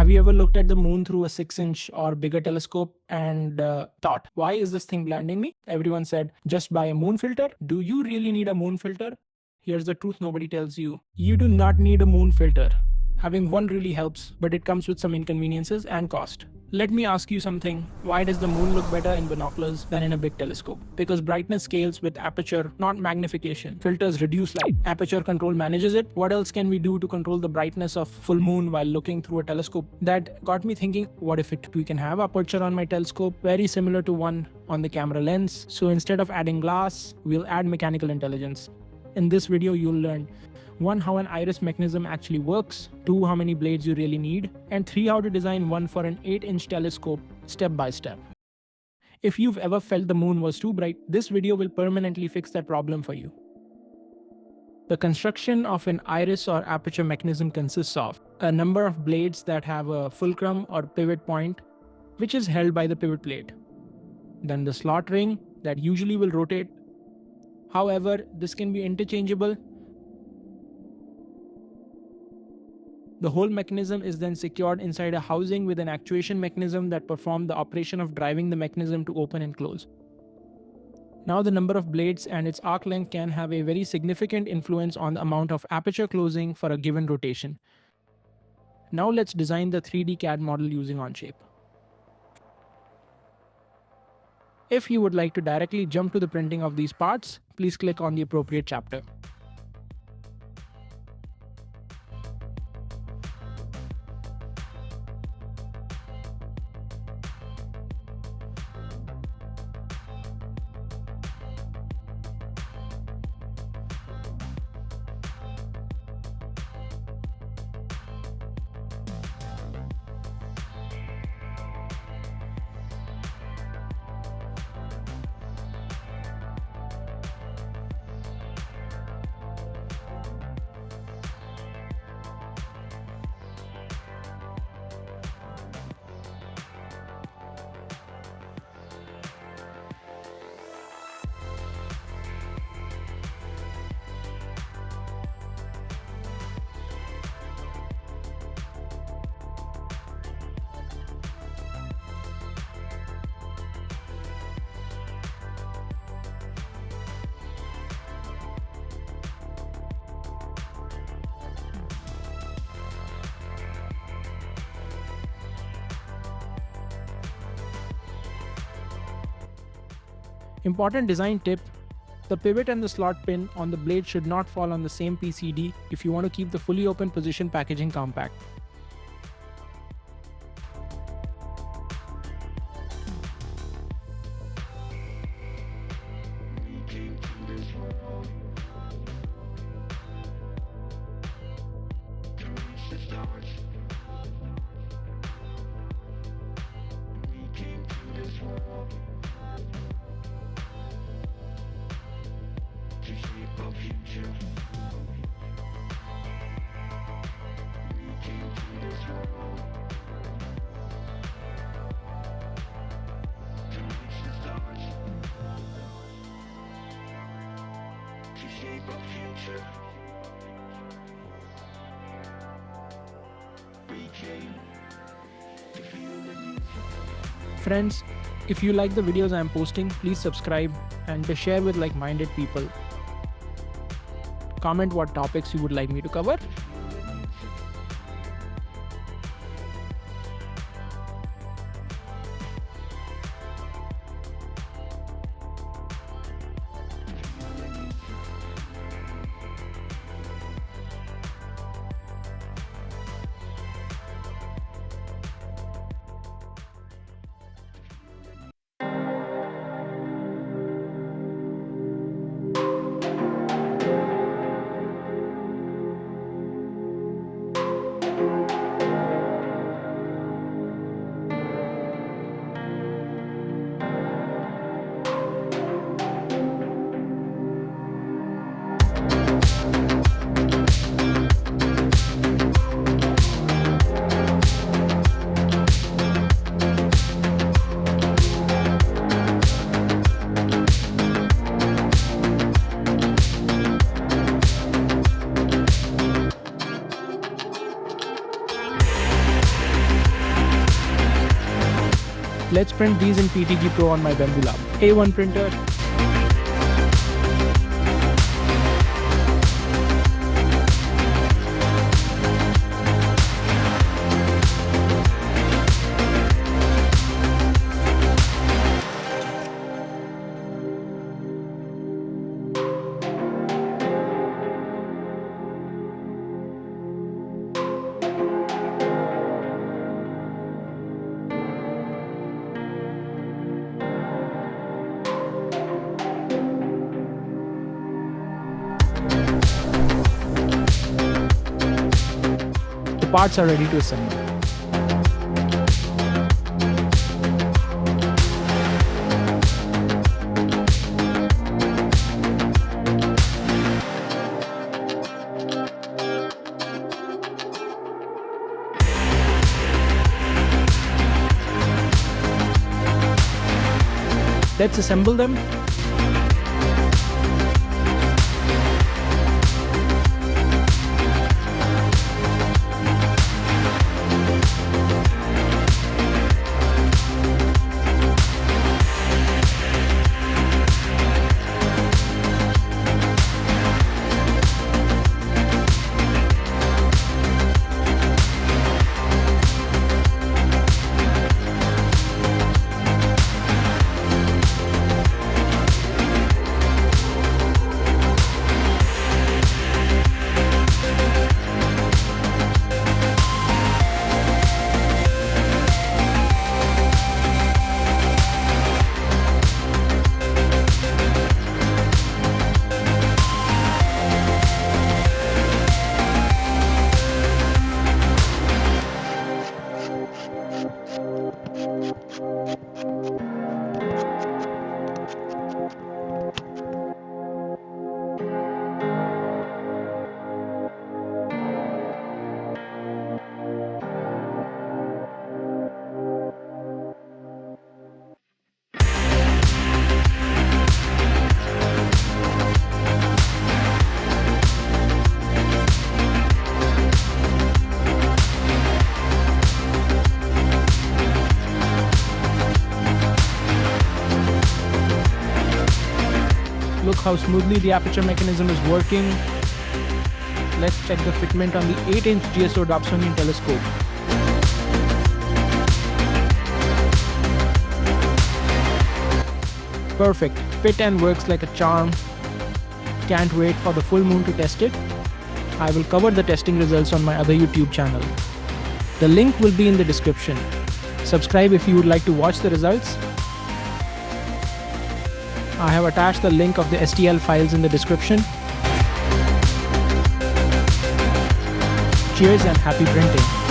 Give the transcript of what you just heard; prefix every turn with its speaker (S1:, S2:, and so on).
S1: Have you ever looked at the moon through a 6-inch or bigger telescope and thought, why is this thing blinding me? Everyone said, just buy a moon filter. Do you really need a moon filter? Here's the truth nobody tells you. You do not need a moon filter. Having one really helps, but it comes with some inconveniences and cost. Let me ask you something. Why does the moon look better in binoculars than in a big telescope? Because brightness scales with aperture, not magnification. Filters reduce light. Aperture control manages it. What else can we do to control the brightness of full moon while looking through a telescope? That got me thinking, what if we can have aperture on my telescope very similar to one on the camera lens? So instead of adding glass, we'll add mechanical intelligence. In this video, you'll learn 1. How an iris mechanism actually works, 2. How many blades you really need, and 3. How to design one for an 8-inch telescope step by step. If you've ever felt the moon was too bright, this video will permanently fix that problem for you. The construction of an iris or aperture mechanism consists of a number of blades that have a fulcrum or pivot point, which is held by the pivot plate. Then the slot ring that usually will rotate. However, this can be interchangeable. The whole mechanism is then secured inside a housing with an actuation mechanism that performs the operation of driving the mechanism to open and close. Now the number of blades and its arc length can have a very significant influence on the amount of aperture closing for a given rotation. Now let's design the 3D CAD model using Onshape. If you would like to directly jump to the printing of these parts, please click on the appropriate chapter. Important design tip: the pivot and the slot pin on the blade should not fall on the same PCD if you want to keep the fully open position packaging compact. Friends, if you like the videos I am posting, please subscribe and share with like-minded people. Comment what topics you would like me to cover. Let's print these in PTG Pro on my BAMBULAB A1 printer. The parts are ready to assemble. Let's assemble them. Look how smoothly the aperture mechanism is working. Let's check the fitment on the 8-inch GSO Dobsonian telescope. Perfect, fit and works like a charm. Can't wait for the full moon to test it. I will cover the testing results on my other YouTube channel. The link will be in the description. Subscribe if you would like to watch the results. I have attached the link of the STL files in the description. Cheers and happy printing!